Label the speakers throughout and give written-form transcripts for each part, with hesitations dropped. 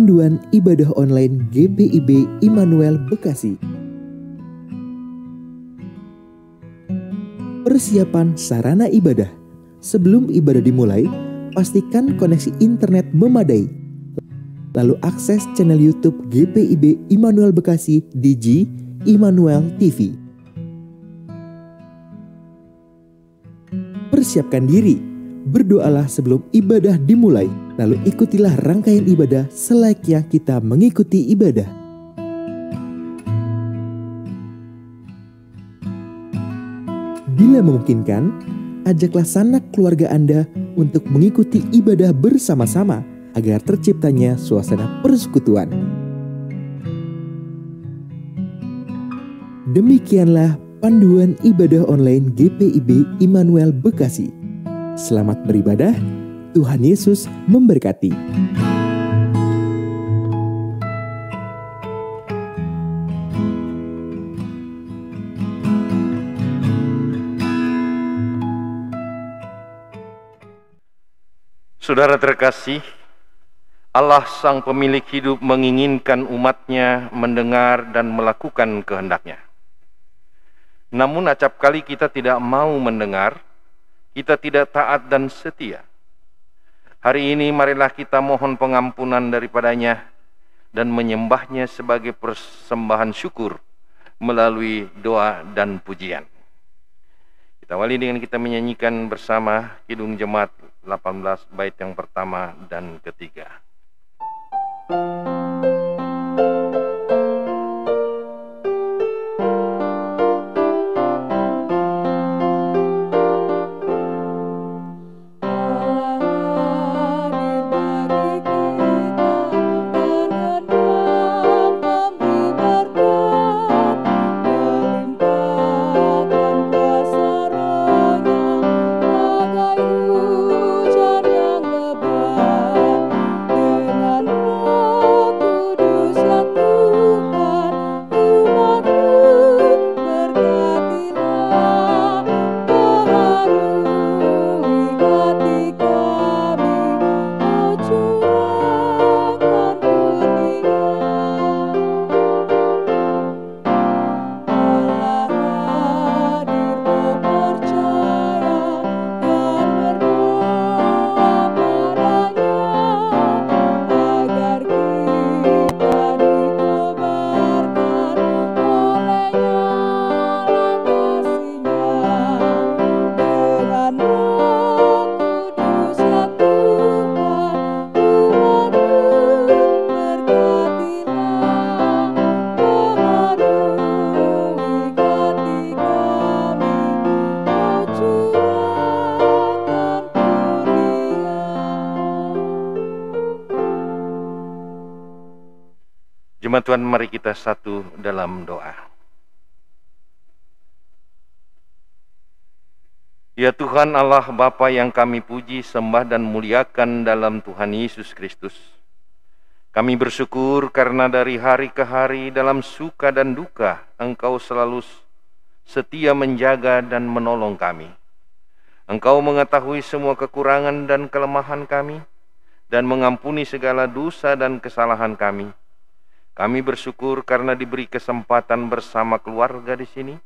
Speaker 1: Panduan Ibadah Online GPIB Immanuel Bekasi. Persiapan sarana ibadah. Sebelum ibadah dimulai, pastikan koneksi internet memadai. Lalu akses channel YouTube GPIB Immanuel Bekasi di G Immanuel TV. Persiapkan diri, berdoalah sebelum ibadah dimulai, lalu ikutilah rangkaian ibadah selayaknya kita mengikuti ibadah. Bila memungkinkan, ajaklah sanak keluarga Anda untuk mengikuti ibadah bersama-sama agar terciptanya suasana persekutuan. Demikianlah panduan ibadah online GPIB Immanuel Bekasi. Selamat beribadah, Tuhan Yesus memberkati.
Speaker 2: Saudara terkasih, Allah Sang Pemilik Hidup menginginkan umatnya mendengar dan melakukan kehendaknya. Namun acap kali kita tidak mau mendengar, kita tidak taat dan setia. Hari ini marilah kita mohon pengampunan daripadanya dan menyembahnya sebagai persembahan syukur melalui doa dan pujian. Kita awali dengan kita menyanyikan bersama Kidung Jemaat 18 bait yang pertama dan ketiga. Jemaat Tuhan, mari kita satu dalam doa. Ya Tuhan Allah Bapa yang kami puji, sembah dan muliakan dalam Tuhan Yesus Kristus. Kami bersyukur karena dari hari ke hari dalam suka dan duka Engkau selalu setia menjaga dan menolong kami. Engkau mengetahui semua kekurangan dan kelemahan kami dan mengampuni segala dosa dan kesalahan kami. Kami bersyukur karena diberi kesempatan bersama keluarga di sini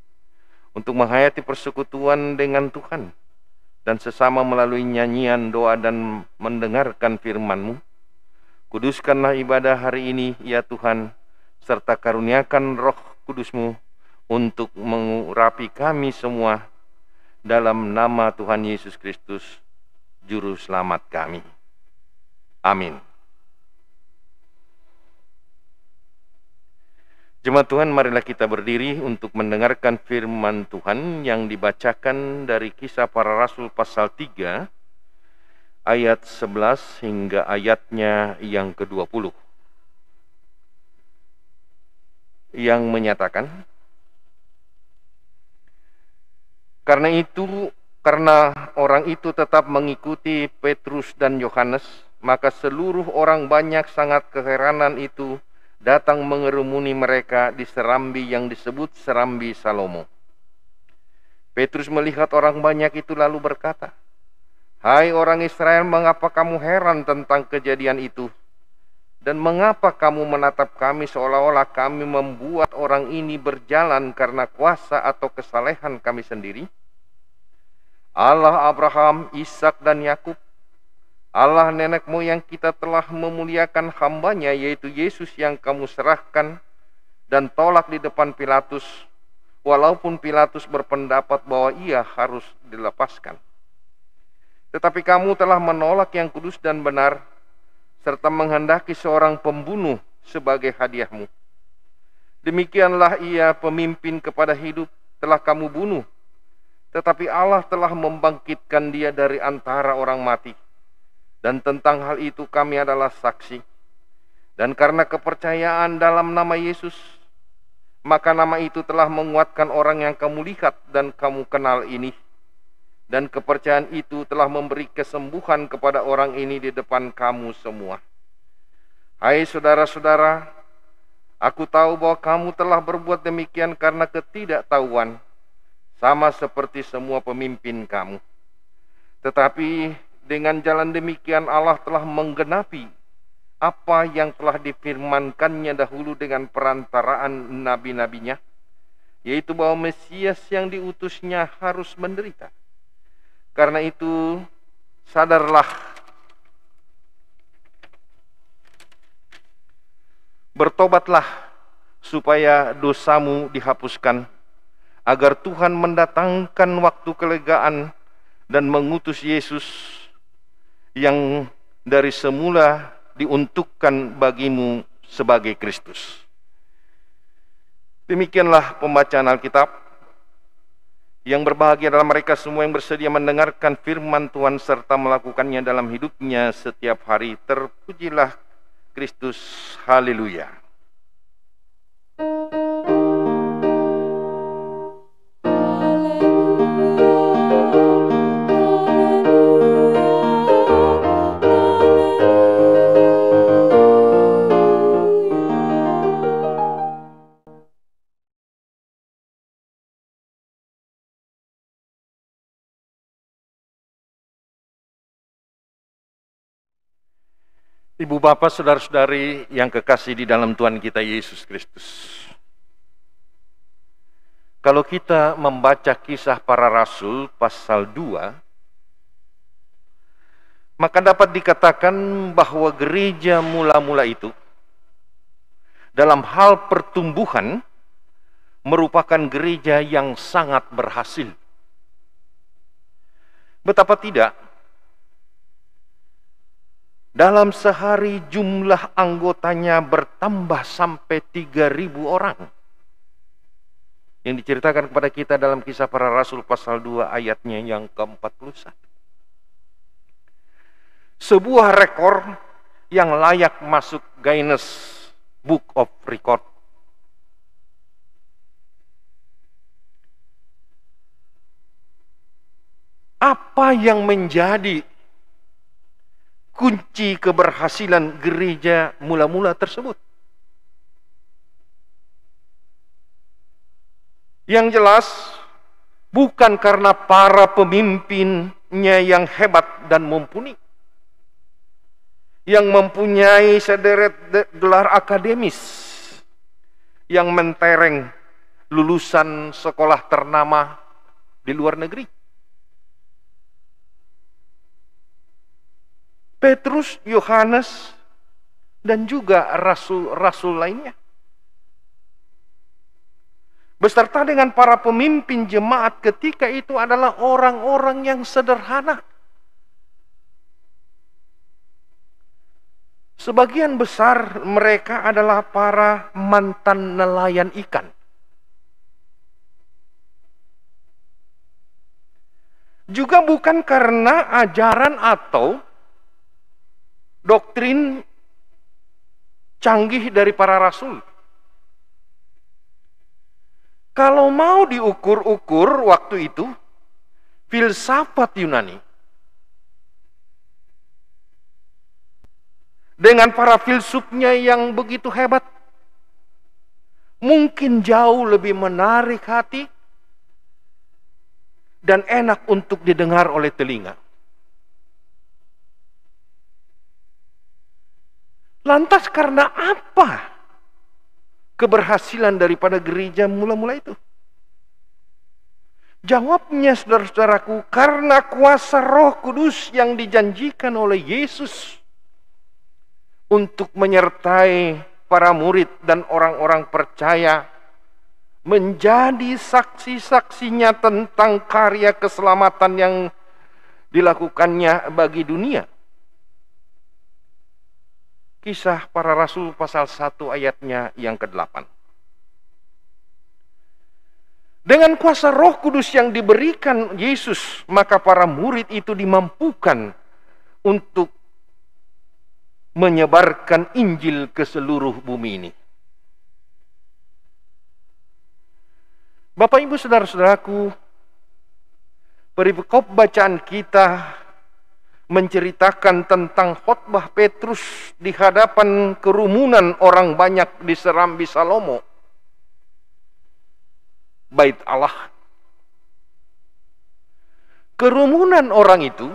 Speaker 2: untuk menghayati persekutuan dengan Tuhan dan sesama melalui nyanyian, doa dan mendengarkan firman-Mu. Kuduskanlah ibadah hari ini ya Tuhan, serta karuniakan Roh Kudus-Mu untuk mengurapi kami semua dalam nama Tuhan Yesus Kristus, Juru Selamat kami. Amin. Jemaat Tuhan, marilah kita berdiri untuk mendengarkan firman Tuhan yang dibacakan dari Kisah Para Rasul pasal 3 ayat 11 hingga ayatnya yang ke-20 yang menyatakan, karena orang itu tetap mengikuti Petrus dan Yohanes, maka seluruh orang banyak sangat keheranan itu datang mengerumuni mereka di serambi yang disebut serambi Salomo. Petrus melihat orang banyak itu lalu berkata, "Hai orang Israel, mengapa kamu heran tentang kejadian itu? Dan mengapa kamu menatap kami seolah-olah kami membuat orang ini berjalan karena kuasa atau kesalehan kami sendiri? Allah Abraham, Ishak dan Yakub, Allah nenek moyang kita telah memuliakan hambanya, yaitu Yesus yang kamu serahkan dan tolak di depan Pilatus, walaupun Pilatus berpendapat bahwa ia harus dilepaskan. Tetapi kamu telah menolak yang kudus dan benar, serta menghendaki seorang pembunuh sebagai hadiahmu. Demikianlah ia, pemimpin kepada hidup, telah kamu bunuh, tetapi Allah telah membangkitkan dia dari antara orang mati. Dan tentang hal itu kami adalah saksi. Dan karena kepercayaan dalam nama Yesus, maka nama itu telah menguatkan orang yang kamu lihat dan kamu kenal ini. Dan kepercayaan itu telah memberi kesembuhan kepada orang ini di depan kamu semua. Hai saudara-saudara, aku tahu bahwa kamu telah berbuat demikian karena ketidaktahuan, sama seperti semua pemimpin kamu. Tetapi dengan jalan demikian Allah telah menggenapi apa yang telah difirmankannya dahulu dengan perantaraan nabi-nabinya, yaitu bahwa Mesias yang diutusnya harus menderita. Karena itu, sadarlah, bertobatlah supaya dosamu dihapuskan, agar Tuhan mendatangkan waktu kelegaan dan mengutus Yesus yang dari semula diuntukkan bagimu sebagai Kristus. Demikianlah pembacaan Alkitab. Yang berbahagia adalah mereka semua yang bersedia mendengarkan firman Tuhan serta melakukannya dalam hidupnya setiap hari. Terpujilah Kristus. Haleluya. Ibu bapak, saudara-saudari yang kekasih di dalam Tuhan kita Yesus Kristus. Kalau kita membaca Kisah Para Rasul pasal 2, maka dapat dikatakan bahwa gereja mula-mula itu dalam hal pertumbuhan merupakan gereja yang sangat berhasil. Betapa tidak, dalam sehari jumlah anggotanya bertambah sampai 3.000 orang. Yang diceritakan kepada kita dalam Kisah Para Rasul pasal 2 ayatnya yang ke-41. Sebuah rekor yang layak masuk Guinness Book of Record. Apa yang menjadi kunci keberhasilan gereja mula-mula tersebut? Yang jelas, bukan karena para pemimpinnya yang hebat dan mumpuni, yang mempunyai sederet gelar akademis, yang mentereng lulusan sekolah ternama di luar negeri. Petrus, Yohanes, dan juga rasul-rasul lainnya, beserta dengan para pemimpin jemaat ketika itu adalah orang-orang yang sederhana. Sebagian besar mereka adalah para mantan nelayan ikan. Juga bukan karena ajaran atau doktrin canggih dari para rasul. Kalau mau diukur-ukur waktu itu, filsafat Yunani dengan para filsufnya yang begitu hebat, mungkin jauh lebih menarik hati dan enak untuk didengar oleh telinga. Lantas karena apa keberhasilan daripada gereja mula-mula itu? Jawabnya, saudara-saudaraku, karena kuasa Roh Kudus yang dijanjikan oleh Yesus untuk menyertai para murid dan orang-orang percaya menjadi saksi-saksinya tentang karya keselamatan yang dilakukannya bagi dunia. Kisah Para Rasul pasal 1 ayatnya yang ke-8. Dengan kuasa Roh Kudus yang diberikan Yesus, maka para murid itu dimampukan untuk menyebarkan Injil ke seluruh bumi ini. Bapak, Ibu, saudara-saudaraku, perikop bacaan kita menceritakan tentang khotbah Petrus di hadapan kerumunan orang banyak di Serambi Salomo, Bait Allah. Kerumunan orang itu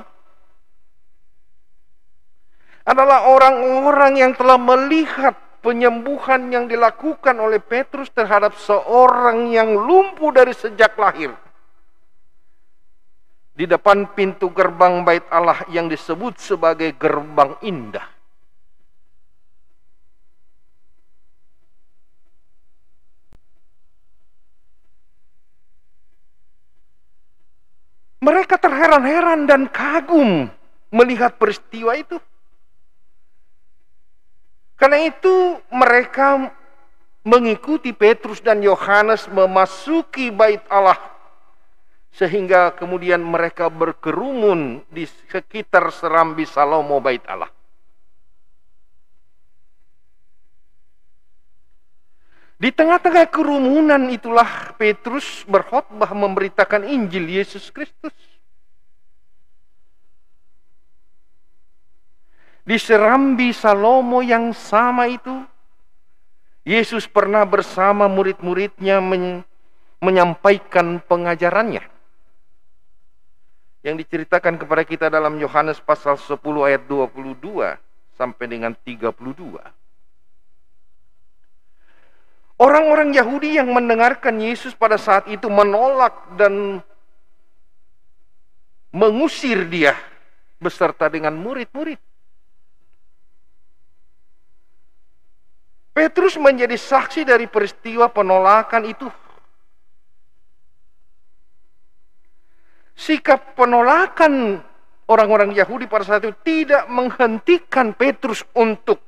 Speaker 2: adalah orang-orang yang telah melihat penyembuhan yang dilakukan oleh Petrus terhadap seorang yang lumpuh dari sejak lahir di depan pintu gerbang Bait Allah yang disebut sebagai Gerbang Indah. Mereka terheran-heran dan kagum melihat peristiwa itu. Karena itu mereka mengikuti Petrus dan Yohanes memasuki Bait Allah, sehingga kemudian mereka berkerumun di sekitar Serambi Salomo Bait Allah. Di tengah-tengah kerumunan itulah Petrus berkhotbah memberitakan Injil Yesus Kristus. Di Serambi Salomo yang sama itu, Yesus pernah bersama murid-muridnya menyampaikan pengajarannya, yang diceritakan kepada kita dalam Yohanes pasal 10 ayat 22 sampai dengan 32. Orang-orang Yahudi yang mendengarkan Yesus pada saat itu menolak dan mengusir dia beserta dengan murid-murid. Petrus menjadi saksi dari peristiwa penolakan itu. Sikap penolakan orang-orang Yahudi pada saat itu tidak menghentikan Petrus untuk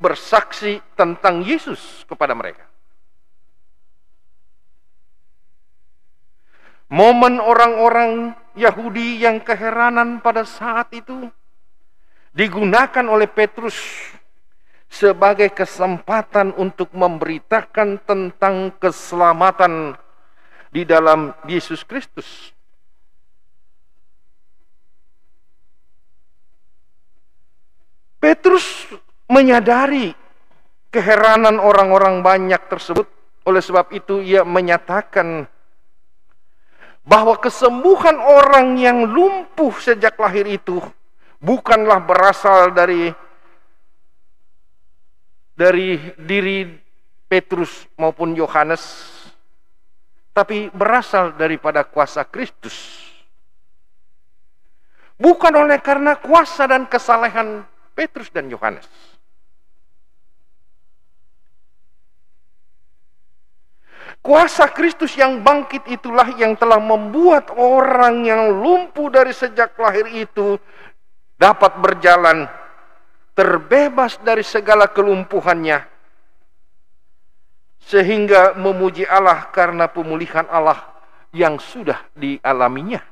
Speaker 2: bersaksi tentang Yesus kepada mereka. Momen orang-orang Yahudi yang keheranan pada saat itu digunakan oleh Petrus sebagai kesempatan untuk memberitakan tentang keselamatan di dalam Yesus Kristus. Petrus menyadari keheranan orang-orang banyak tersebut. Oleh sebab itu ia menyatakan bahwa kesembuhan orang yang lumpuh sejak lahir itu bukanlah berasal dari diri Petrus maupun Yohanes, tapi berasal daripada kuasa Kristus. Bukan oleh karena kuasa dan kesalehan Petrus dan Yohanes. Kuasa Kristus yang bangkit itulah yang telah membuat orang yang lumpuh dari sejak lahir itu dapat berjalan terbebas dari segala kelumpuhannya, sehingga memuji Allah karena pemulihan Allah yang sudah dialaminya.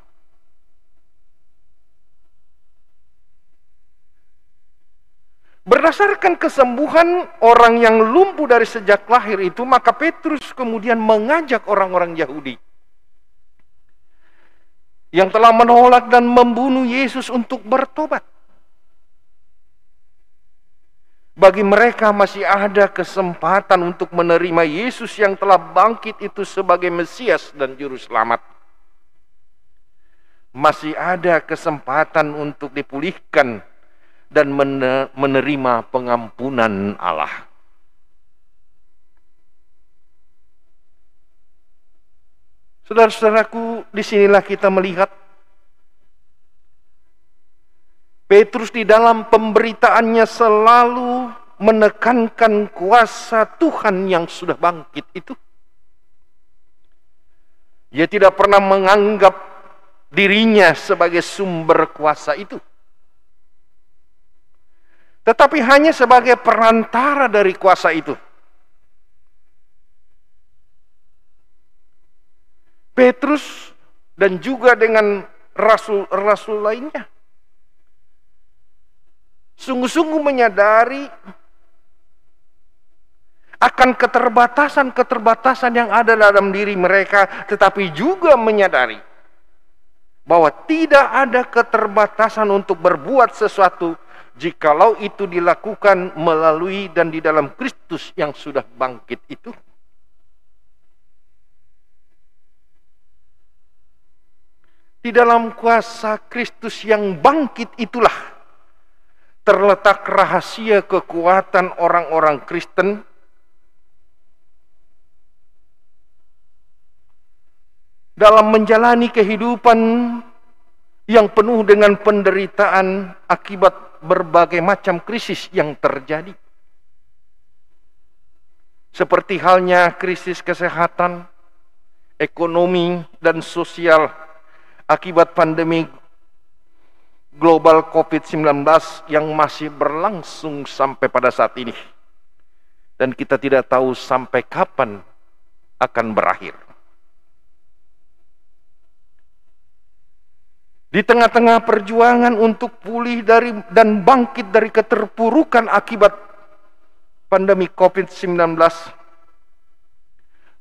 Speaker 2: Berdasarkan kesembuhan orang yang lumpuh dari sejak lahir itu, maka Petrus kemudian mengajak orang-orang Yahudi yang telah menolak dan membunuh Yesus untuk bertobat. Bagi mereka masih ada kesempatan untuk menerima Yesus yang telah bangkit itu sebagai Mesias dan Juru Selamat. Masih ada kesempatan untuk dipulihkan dan menerima pengampunan Allah. Saudara-saudaraku, disinilah kita melihat Petrus di dalam pemberitaannya selalu menekankan kuasa Tuhan yang sudah bangkit itu. Dia tidak pernah menganggap dirinya sebagai sumber kuasa itu, tetapi hanya sebagai perantara dari kuasa itu. Petrus dan juga dengan rasul-rasul lainnya sungguh-sungguh menyadari akan keterbatasan-keterbatasan yang ada dalam diri mereka, tetapi juga menyadari bahwa tidak ada keterbatasan untuk berbuat sesuatu jikalau itu dilakukan melalui dan di dalam Kristus yang sudah bangkit itu. Di dalam kuasa Kristus yang bangkit itulah terletak rahasia kekuatan orang-orang Kristen dalam menjalani kehidupan yang penuh dengan penderitaan akibat berbagai macam krisis yang terjadi. Seperti halnya krisis kesehatan, ekonomi, dan sosial akibat pandemi global COVID-19 yang masih berlangsung sampai pada saat ini. Dan kita tidak tahu sampai kapan akan berakhir. Di tengah-tengah perjuangan untuk pulih dari dan bangkit dari keterpurukan akibat pandemi COVID-19,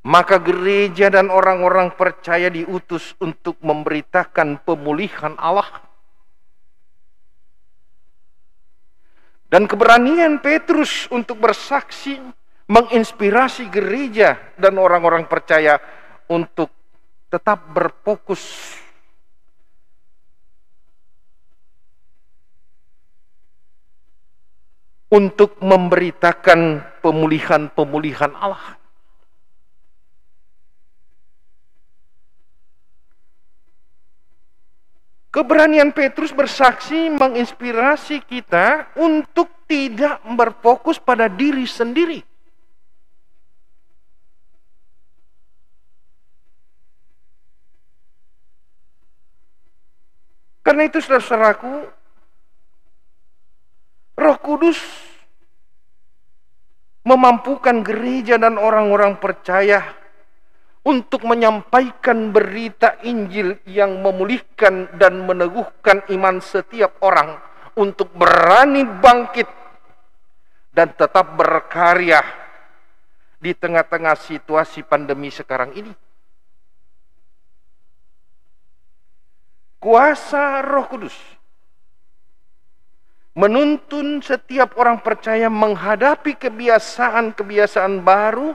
Speaker 2: maka gereja dan orang-orang percaya diutus untuk memberitakan pemulihan Allah. Dan keberanian Petrus untuk bersaksi menginspirasi gereja dan orang-orang percaya untuk tetap berfokus untuk memberitakan pemulihan-pemulihan Allah. Keberanian Petrus bersaksi menginspirasi kita untuk tidak berfokus pada diri sendiri. Karena itu saudara-saudaraku, Roh Kudus memampukan gereja dan orang-orang percaya untuk menyampaikan berita Injil yang memulihkan dan meneguhkan iman setiap orang untuk berani bangkit dan tetap berkarya di tengah-tengah situasi pandemi sekarang ini. Kuasa Roh Kudus menuntun setiap orang percaya menghadapi kebiasaan-kebiasaan baru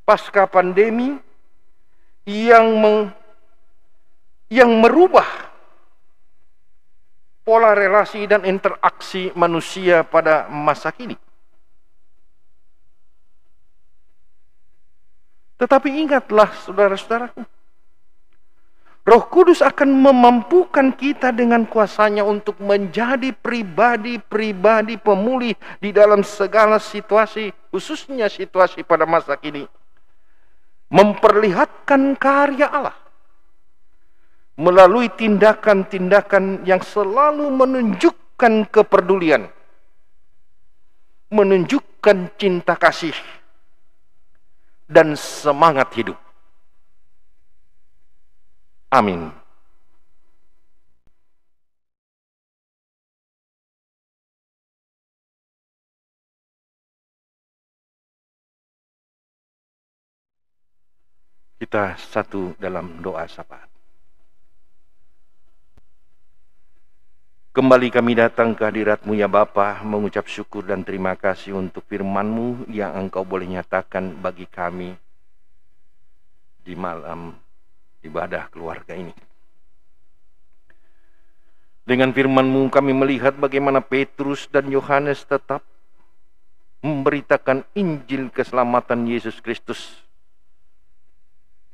Speaker 2: pasca pandemi yang merubah pola relasi dan interaksi manusia pada masa kini. Tetapi ingatlah saudara-saudaraku, Roh Kudus akan memampukan kita dengan kuasanya untuk menjadi pribadi-pribadi pemulih di dalam segala situasi, khususnya situasi pada masa kini. Memperlihatkan karya Allah melalui tindakan-tindakan yang selalu menunjukkan kepedulian, menunjukkan cinta kasih, dan semangat hidup. Amin. Kita satu dalam doa syafaat. Kembali kami datang ke hadirat-Mu ya Bapa, mengucap syukur dan terima kasih untuk firman-Mu yang Engkau boleh nyatakan bagi kami di malam ibadah keluarga ini. Dengan firman-Mu kami melihat bagaimana Petrus dan Yohanes tetap memberitakan Injil keselamatan Yesus Kristus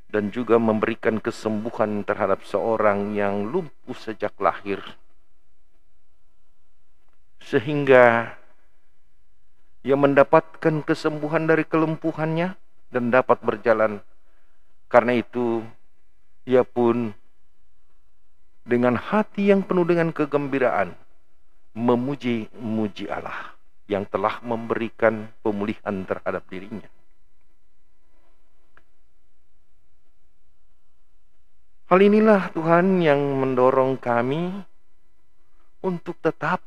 Speaker 2: dan juga memberikan kesembuhan terhadap seorang yang lumpuh sejak lahir, sehingga ia mendapatkan kesembuhan dari kelumpuhannya dan dapat berjalan. Karena itu ia pun dengan hati yang penuh dengan kegembiraan memuji Allah yang telah memberikan pemulihan terhadap dirinya. Hal inilah Tuhan yang mendorong kami untuk tetap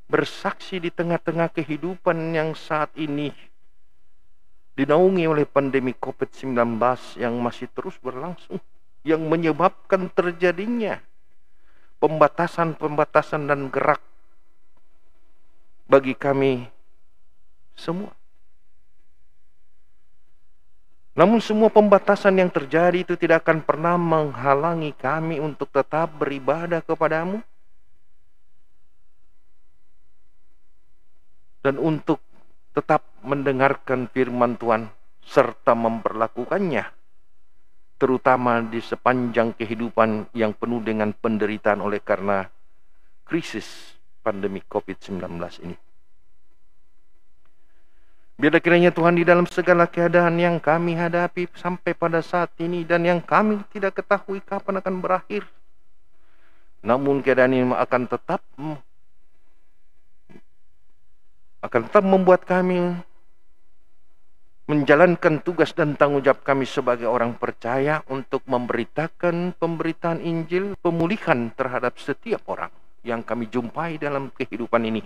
Speaker 2: bersaksi di tengah-tengah kehidupan yang saat ini dinaungi oleh pandemi COVID-19 yang masih terus berlangsung, yang menyebabkan terjadinya pembatasan-pembatasan dan gerak bagi kami semua. Namun semua pembatasan yang terjadi itu tidak akan pernah menghalangi kami untuk tetap beribadah kepadamu dan untuk tetap mendengarkan firman Tuhan serta memperlakukannya, terutama di sepanjang kehidupan yang penuh dengan penderitaan oleh karena krisis pandemi COVID-19 ini. Biarlah kiranya Tuhan di dalam segala keadaan yang kami hadapi sampai pada saat ini dan yang kami tidak ketahui kapan akan berakhir, namun keadaan ini akan tetap membuat kami menjalankan tugas dan tanggung jawab kami sebagai orang percaya untuk memberitakan pemberitaan Injil, pemulihan terhadap setiap orang yang kami jumpai dalam kehidupan ini,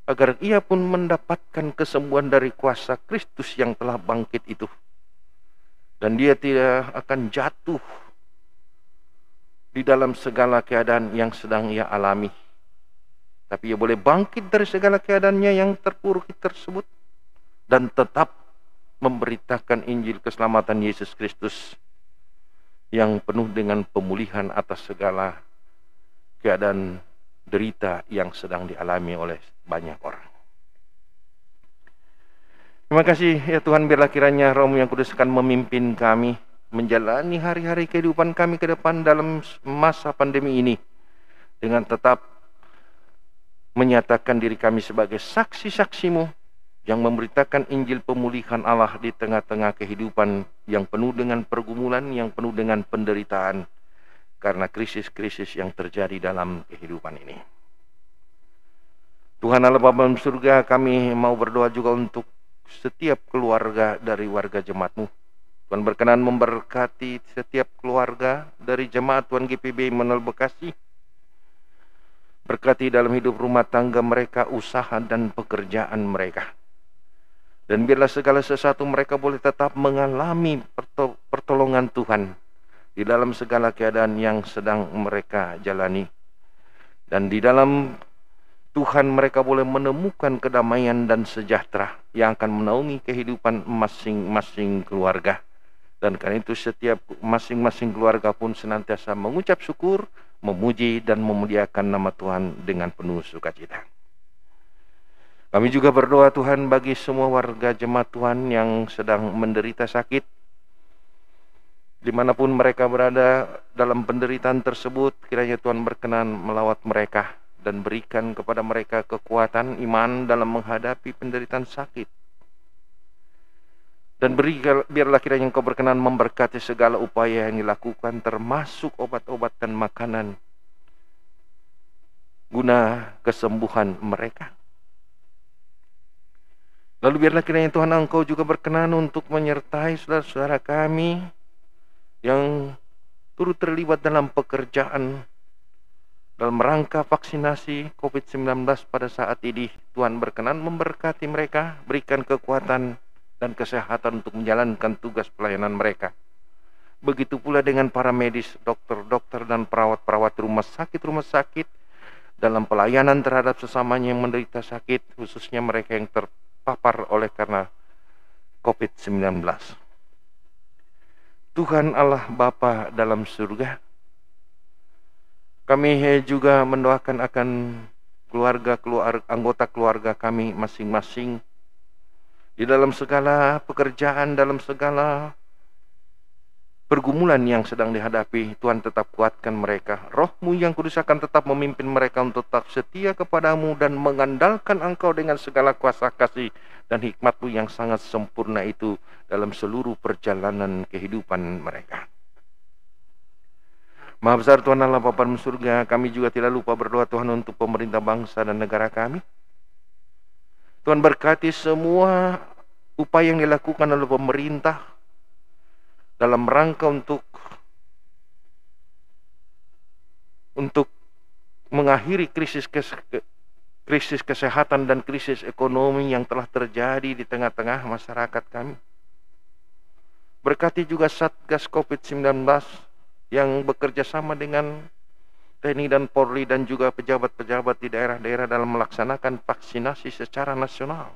Speaker 2: agar ia pun mendapatkan kesembuhan dari kuasa Kristus yang telah bangkit itu, dan dia tidak akan jatuh di dalam segala keadaan yang sedang ia alami, tapi ia boleh bangkit dari segala keadaannya yang terpuruk tersebut dan tetap memberitakan Injil keselamatan Yesus Kristus yang penuh dengan pemulihan atas segala keadaan derita yang sedang dialami oleh banyak orang. Terima kasih ya Tuhan, biarlah kiranya Roh-Mu yang Kudus akan memimpin kami menjalani hari-hari kehidupan kami ke depan dalam masa pandemi ini dengan tetap menyatakan diri kami sebagai saksi-saksi-Mu yang memberitakan Injil pemulihan Allah di tengah-tengah kehidupan yang penuh dengan pergumulan, yang penuh dengan penderitaan karena krisis-krisis yang terjadi dalam kehidupan ini. Tuhan Allah Bapa dalam surga, kami mau berdoa juga untuk setiap keluarga dari warga jemaat-Mu. Tuhan berkenan memberkati setiap keluarga dari jemaat Tuhan GPIB Immanuel Bekasi. Berkati dalam hidup rumah tangga mereka, usaha dan pekerjaan mereka. Dan biarlah segala sesuatu mereka boleh tetap mengalami pertolongan Tuhan di dalam segala keadaan yang sedang mereka jalani. Dan di dalam Tuhan mereka boleh menemukan kedamaian dan sejahtera yang akan menaungi kehidupan masing-masing keluarga. Dan karena itu setiap masing-masing keluarga pun senantiasa mengucap syukur, memuji dan memuliakan nama Tuhan dengan penuh sukacita. Kami juga berdoa Tuhan bagi semua warga jemaat Tuhan yang sedang menderita sakit, dimanapun mereka berada dalam penderitaan tersebut, kiranya Tuhan berkenan melawat mereka dan berikan kepada mereka kekuatan iman dalam menghadapi penderitaan sakit. Dan biarlah kiranya Engkau berkenan memberkati segala upaya yang dilakukan, termasuk obat-obat dan makanan, guna kesembuhan mereka. Lalu biarlah kiranya Tuhan Engkau juga berkenan untuk menyertai saudara-saudara kami yang turut terlibat dalam pekerjaan dalam rangka vaksinasi COVID-19 pada saat ini. Tuhan berkenan memberkati mereka, berikan kekuatan dan kesehatan untuk menjalankan tugas pelayanan mereka. Begitu pula dengan para medis, dokter-dokter dan perawat-perawat rumah sakit dalam pelayanan terhadap sesamanya yang menderita sakit, khususnya mereka yang terpapar oleh karena COVID-19. Tuhan Allah Bapa dalam surga, kami juga mendoakan akan anggota keluarga kami masing-masing di dalam segala pekerjaan, dalam segala pergumulan yang sedang dihadapi. Tuhan tetap kuatkan mereka. Roh-Mu yang kudus akan tetap memimpin mereka untuk tetap setia kepadamu dan mengandalkan Engkau dengan segala kuasa kasih dan hikmat-Mu yang sangat sempurna itu dalam seluruh perjalanan kehidupan mereka. Maha besar Tuhan Allah Bapa di surga, kami juga tidak lupa berdoa Tuhan untuk pemerintah bangsa dan negara kami. Tuhan berkati semua upaya yang dilakukan oleh pemerintah dalam rangka untuk mengakhiri krisis kesehatan dan krisis ekonomi yang telah terjadi di tengah-tengah masyarakat kami. Berkati juga Satgas COVID-19 yang bekerja sama dengan TNI dan Polri dan juga pejabat-pejabat di daerah-daerah dalam melaksanakan vaksinasi secara nasional.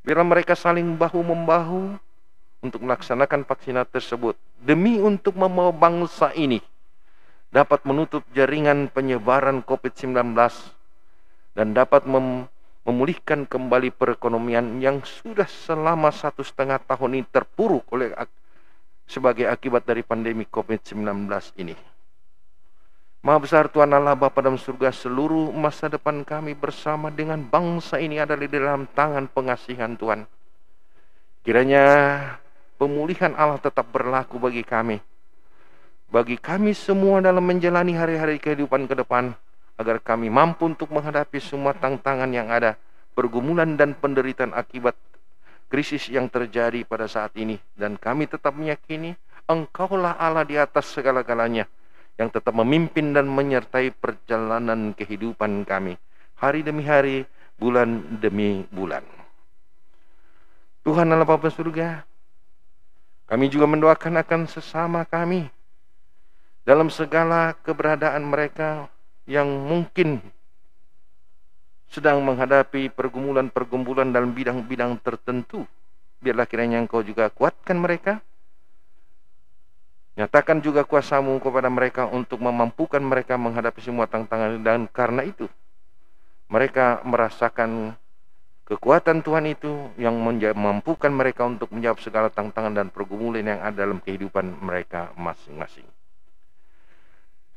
Speaker 2: Biarlah mereka saling bahu-membahu untuk melaksanakan vaksinasi tersebut demi untuk membawa bangsa ini dapat menutup jaringan penyebaran COVID-19 dan dapat memulihkan kembali perekonomian yang sudah selama 1,5 tahun ini terpuruk sebagai akibat dari pandemi COVID-19 ini. Maha besar Tuhan Allah Bapa dalam surga, seluruh masa depan kami bersama dengan bangsa ini adalah di dalam tangan pengasihan Tuhan. Kiranya pemulihan Allah tetap berlaku bagi kami semua dalam menjalani hari-hari kehidupan ke depan, agar kami mampu untuk menghadapi semua tantangan yang ada, pergumulan dan penderitaan akibat krisis yang terjadi pada saat ini. Dan kami tetap meyakini Engkaulah Allah di atas segala-galanya, yang tetap memimpin dan menyertai perjalanan kehidupan kami, hari demi hari, bulan demi bulan. Tuhan Allah Bapa surga, kami juga mendoakan akan sesama kami dalam segala keberadaan mereka yang mungkin sedang menghadapi pergumulan-pergumulan dalam bidang-bidang tertentu. Biarlah kiranya Engkau juga kuatkan mereka. Nyatakan juga kuasa-Mu kepada mereka untuk memampukan mereka menghadapi semua tantangan. Dan karena itu, mereka merasakan kekuatan Tuhan itu yang memampukan mereka untuk menjawab segala tantangan dan pergumulan yang ada dalam kehidupan mereka masing-masing.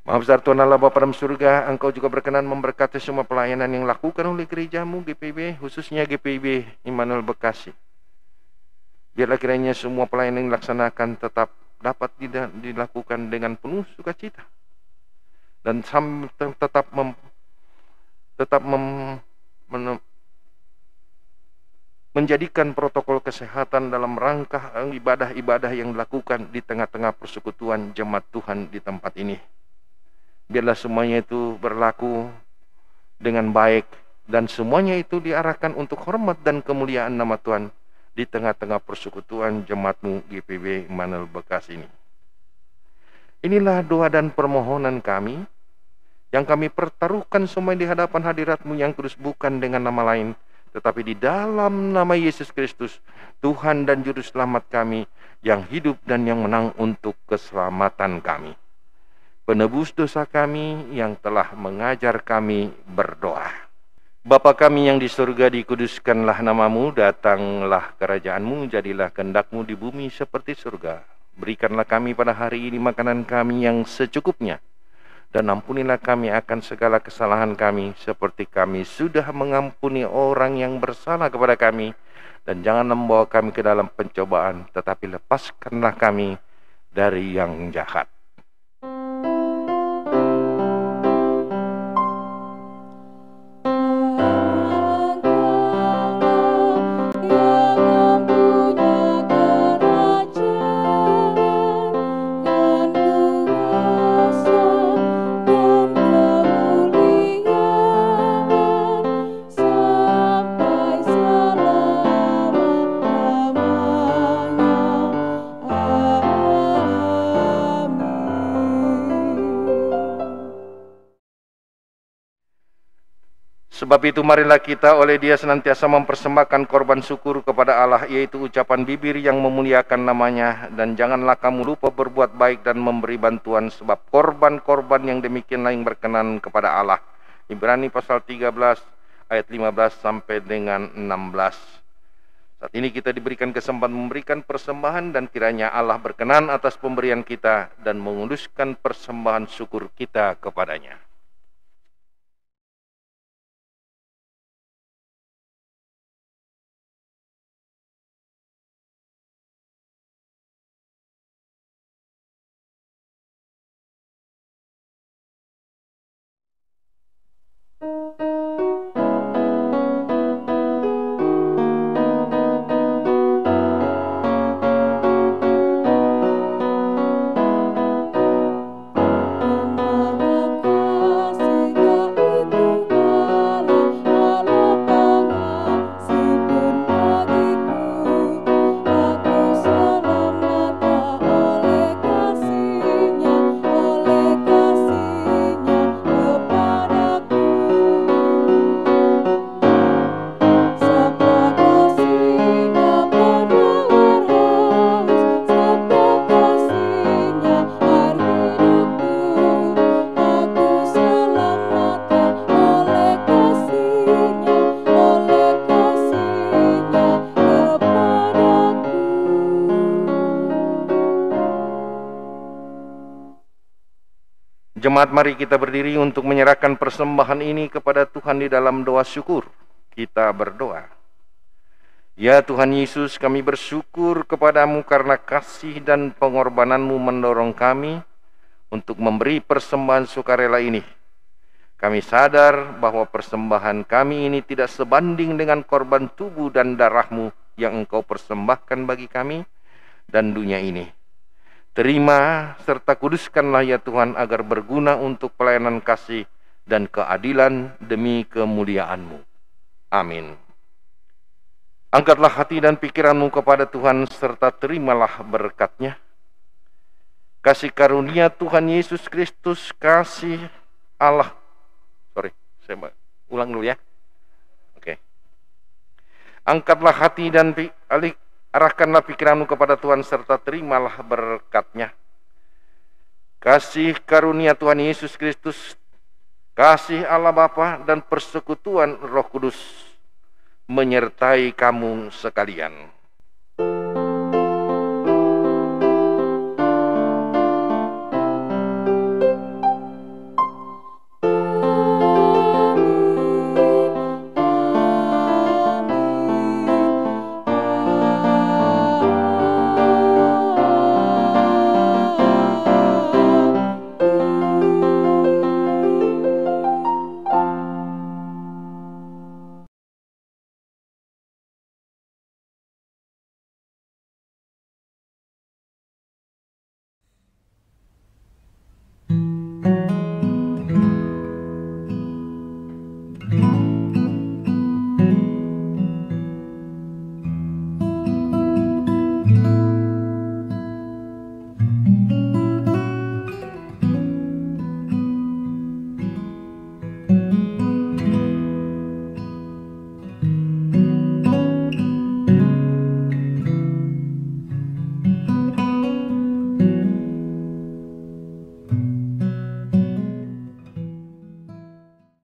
Speaker 2: Maha besar Tuhan Allah Bapa dalam surga, Engkau juga berkenan memberkati semua pelayanan yang dilakukan oleh gereja-Mu GPIB, khususnya GPIB Immanuel Bekasi. Biarlah kiranya semua pelayanan yang dilaksanakan tetap dapat dilakukan dengan penuh sukacita dan tetap menjadikan protokol kesehatan dalam rangka ibadah-ibadah yang dilakukan di tengah-tengah persekutuan jemaat Tuhan di tempat ini. Biarlah semuanya itu berlaku dengan baik dan semuanya itu diarahkan untuk hormat dan kemuliaan nama Tuhan di tengah-tengah persekutuan jemaat-Mu GPIB Immanuel Bekasi ini. Inilah doa dan permohonan kami yang kami pertaruhkan semua di hadapan hadirat-Mu yang kudus, bukan dengan nama lain, tetapi di dalam nama Yesus Kristus, Tuhan dan Juru Selamat kami, yang hidup dan yang menang untuk keselamatan kami, penebus dosa kami yang telah mengajar kami berdoa. Bapa kami yang di surga, dikuduskanlah nama-Mu, datanglah kerajaan-Mu, jadilah kehendak-Mu di bumi seperti surga. Berikanlah kami pada hari ini makanan kami yang secukupnya, dan ampunilah kami akan segala kesalahan kami, seperti kami sudah mengampuni orang yang bersalah kepada kami. Dan jangan membawa kami ke dalam pencobaan, tetapi lepaskanlah kami dari yang jahat.
Speaker 3: Amin.
Speaker 2: Sebab itu marilah kita oleh Dia senantiasa mempersembahkan korban syukur kepada Allah, yaitu ucapan bibir yang memuliakan nama-Nya. Dan janganlah kamu lupa berbuat baik dan memberi bantuan, sebab korban-korban yang demikianlah yang berkenan kepada Allah. Ibrani pasal 13 ayat 15 sampai dengan 16. Saat ini kita diberikan kesempatan memberikan persembahan, dan kiranya Allah berkenan atas pemberian kita dan menguduskan persembahan syukur kita kepadanya. Jemaat, mari kita berdiri untuk menyerahkan persembahan ini kepada Tuhan di dalam doa syukur. Kita berdoa. Ya Tuhan Yesus, kami bersyukur kepadamu karena kasih dan pengorbananmu mendorong kami untuk memberi persembahan sukarela ini. Kami sadar bahwa persembahan kami ini tidak sebanding dengan korban tubuh dan darahmu yang Engkau persembahkan bagi kami dan dunia ini. Terima serta kuduskanlah ya Tuhan agar berguna untuk pelayanan kasih dan keadilan demi kemuliaan-Mu. Amin. Angkatlah hati dan pikiranmu kepada Tuhan serta terimalah berkat-Nya. Kasih karunia Tuhan Yesus Kristus, kasih Allah. Saya ulang dulu ya. Oke. Angkatlah hati dan arahkanlah pikiranmu kepada Tuhan serta terimalah berkat-Nya. Kasih karunia Tuhan Yesus Kristus, kasih Allah Bapa dan persekutuan Roh Kudus menyertai kamu sekalian.